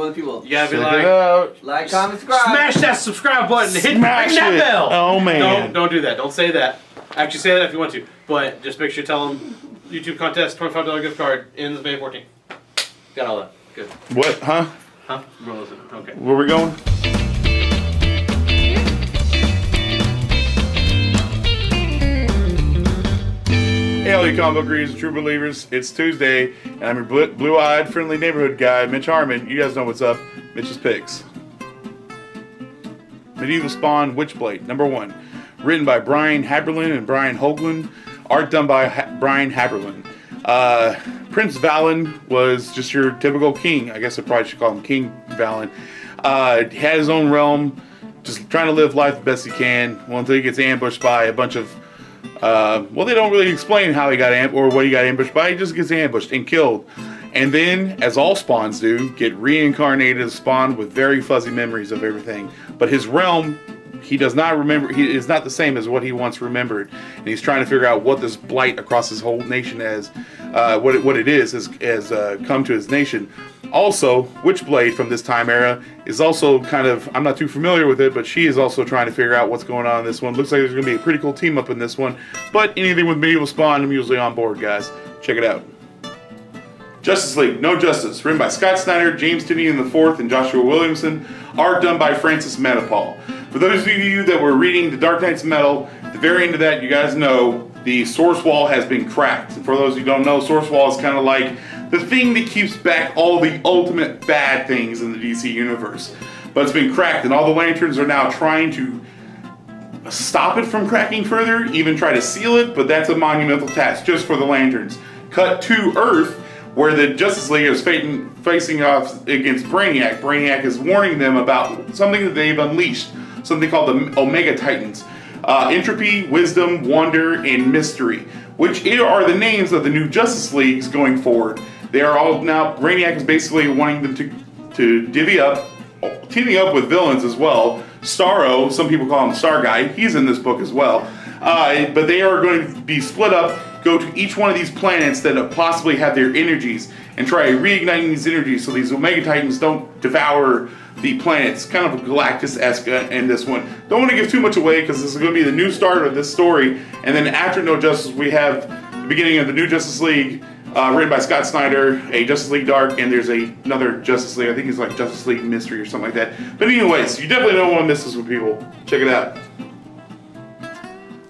Other people. You gotta be Like, comment, subscribe. smash that subscribe button. Hit ring Smash that it. bell. Oh, man. Don't do that. Don't say that. Actually, say that if you want to. But just make sure you tell them YouTube contest, $25 gift card ends May 14th. Got all that. Good. What? Huh? Huh? Well, listen. Okay. Where we going? Hey, all you comic book readers and true believers. It's Tuesday, and I'm your blue-eyed, friendly neighborhood guy, Mitch Harmon. You guys know what's up. Mitch's Picks. Medieval Spawn Witchblade, #1. Written by Brian Haberlin and Brian Hoagland. Art done by Brian Haberlin. Prince Valen was just your typical king. I guess I probably should call him King Valen. Had his own realm, just trying to live life the best he can. Well, until he gets ambushed by a bunch of well, they don't really explain how he got or what he got ambushed by. He just gets ambushed and killed. And then, as all spawns do, get reincarnated as spawn with very fuzzy memories of everything. But his realm, he does not remember. He is not the same as what he once remembered. And he's trying to figure out what this blight across his whole nation has, what it is, has come to his nation. Also, Witchblade from this time era is also kind of, I'm not too familiar with it, but she is also trying to figure out what's going on in this one. Looks like there's going to be a pretty cool team up in this one. But anything with Medieval Spawn, I'm usually on board, guys. Check it out. Justice League, No Justice, written by Scott Snyder, James Tynion IV, and Joshua Williamson. Art done by Francis Metapol. For those of you that were reading The Dark Knights of Metal, at the very end of that, you guys know the source wall has been cracked. And for those who don't know, source wall is kind of like the thing that keeps back all the ultimate bad things in the DC universe. But it's been cracked, and all the Lanterns are now trying to stop it from cracking further, even try to seal it, but that's a monumental task just for the Lanterns. Cut to Earth, where the Justice League is facing off against Brainiac. Brainiac is warning them about something that they've unleashed, something called the Omega Titans. Entropy, Wisdom, Wonder, and Mystery, which are the names of the new Justice Leagues going forward. They are all now, Brainiac is basically wanting them to divvy up, teaming up with villains as well. Starro, some people call him Star Guy, he's in this book as well. But they are going to be split up, go to each one of these planets that possibly have their energies, and try reigniting these energies so these Omega Titans don't devour the planets. Kind of Galactus-esque in this one. Don't want to give too much away because this is going to be the new start of this story. And then after No Justice, we have the beginning of the new Justice League, written by Scott Snyder, a Justice League Dark, and there's another Justice League. I think it's like Justice League Mystery or something like that. But anyways, you definitely don't want to miss this with people. Check it out.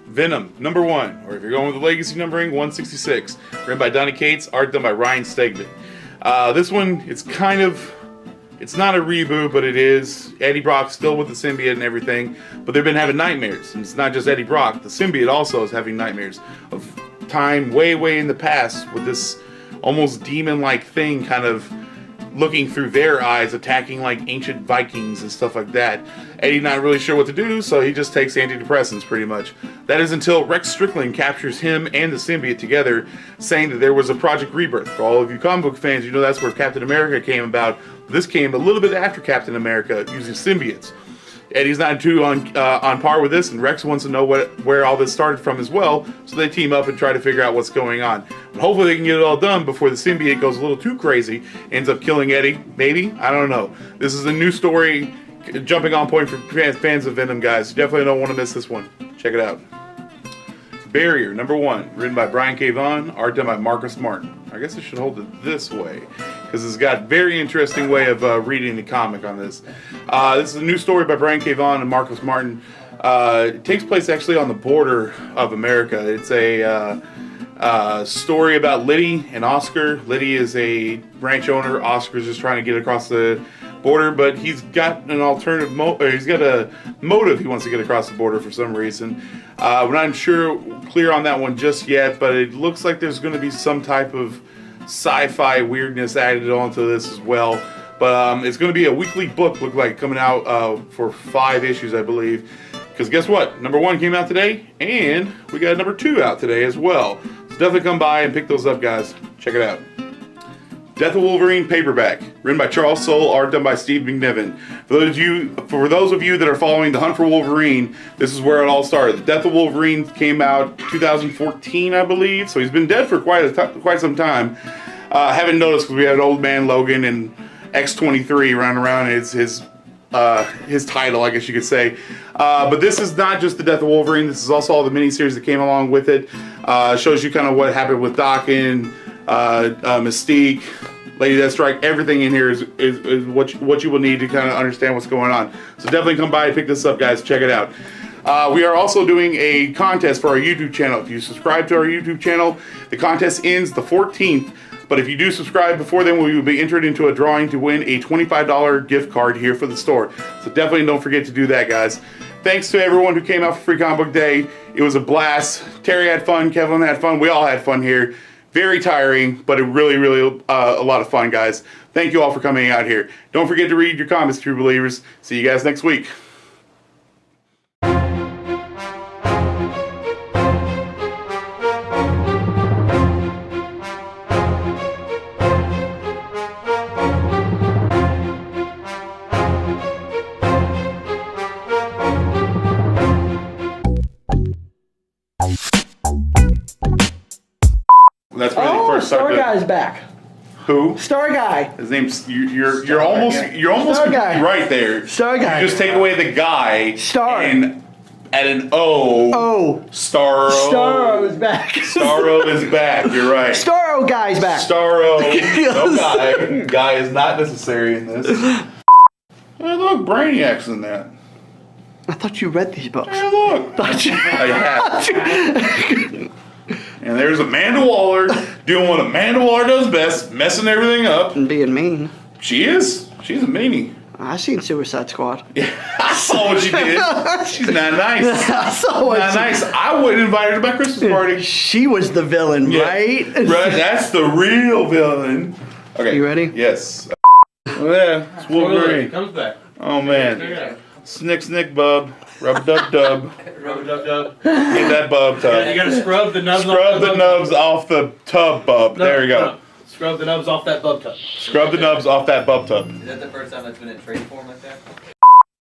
Venom, #1, or if you're going with the legacy numbering, 166. Written by Donny Cates, art done by Ryan Stegman. This one, it's not a reboot, but it is. Eddie Brock still with the symbiote and everything, but they've been having nightmares. And it's not just Eddie Brock, the symbiote also is having nightmares of time way, way in the past with this almost demon-like thing kind of looking through their eyes, attacking like ancient Vikings and stuff like that. Eddie not really sure what to do, so he just takes antidepressants pretty much. That is until Rex Strickland captures him and the symbiote together, saying that there was a Project Rebirth. For all of you comic book fans, you know that's where Captain America came about. This came a little bit after Captain America using symbiotes. Eddie's not too on par with this, and Rex wants to know where all this started from as well, so they team up and try to figure out what's going on. But hopefully they can get it all done before the symbiote goes a little too crazy, ends up killing Eddie, maybe? I don't know. This is a new story, jumping on point for fans of Venom, guys. You definitely don't want to miss this one. Check it out. Barrier, #1, written by Brian K. Vaughan, art done by Marcus Martin. I guess I should hold it this way, because it's got a very interesting way of reading the comic on this. This is a new story by Brian K. Vaughan and Marcus Martin. It takes place actually on the border of America. It's a story about Liddy and Oscar. Liddy is a ranch owner. Oscar's just trying to get across the border, but he's got an alternative he's got a motive he wants to get across the border for some reason. We're not clear on that one just yet, but it looks like there's going to be some type of sci-fi weirdness added onto this as well. But it's going to be a weekly book, look like, coming out for 5 issues, I believe. Because guess what? #1 came out today, and we got #2 out today as well. So definitely come by and pick those up, guys. Check it out. Death of Wolverine paperback, written by Charles Soule, art done by Steve McNiven. For those of you that are following The Hunt for Wolverine, this is where it all started. The Death of Wolverine came out 2014, I believe, so he's been dead for quite some time. Haven't noticed because we had Old Man Logan and X23 running around his title, I guess you could say. But this is not just the Death of Wolverine. This is also all the miniseries that came along with it. Shows you kind of what happened with Daken, Mystique, Lady Deathstrike. Everything in here is what you will need to kind of understand what's going on. So definitely come by and pick this up, guys. Check it out. We are also doing a contest for our YouTube channel. If you subscribe to our YouTube channel, the contest ends the 14th. But if you do subscribe before then, we will be entered into a drawing to win a $25 gift card here for the store. So definitely don't forget to do that, guys. Thanks to everyone who came out for Free Comic Book Day. It was a blast. Terry had fun. Kevin had fun. We all had fun here. Very tiring, but a really a lot of fun, guys. Thank you all for coming out here. Don't forget to read your comments, true believers. See you guys next week. That's where they first Star started. Guy's back. Who? Star Guy. His name's you're almost Star Guy. right there. Star Guy. You just take away the guy. Star. And at an O. Oh. Starro. Starro is back. Starro is back. You're right. Starro Guy's back. Starro. No guy. Guy is not necessary in this. Hey, look, Brainiac's in that. I thought you read these books. Hey, look. I have. And there's Amanda Waller doing what Amanda Waller does best, messing everything up. And being mean. She is. She's a meanie. I seen Suicide Squad. Yeah, I saw what she did. She's not nice. I saw what Not nice. I wouldn't invite her to my Christmas party. She was the villain, Yeah. right? Right. That's the real villain. Okay. You ready? Yes. Oh, yeah. It's Wolverine. Comes back. Oh man. Snick bub. Rub dub dub. Rub dub dub. Get that bub tub. You gotta scrub the nubs. Scrub the nubs off the tub bub. There you go. No. Scrub the nubs off that bub tub. Scrub the nubs off that bub tub. Is that the first time that's been in trade form like that?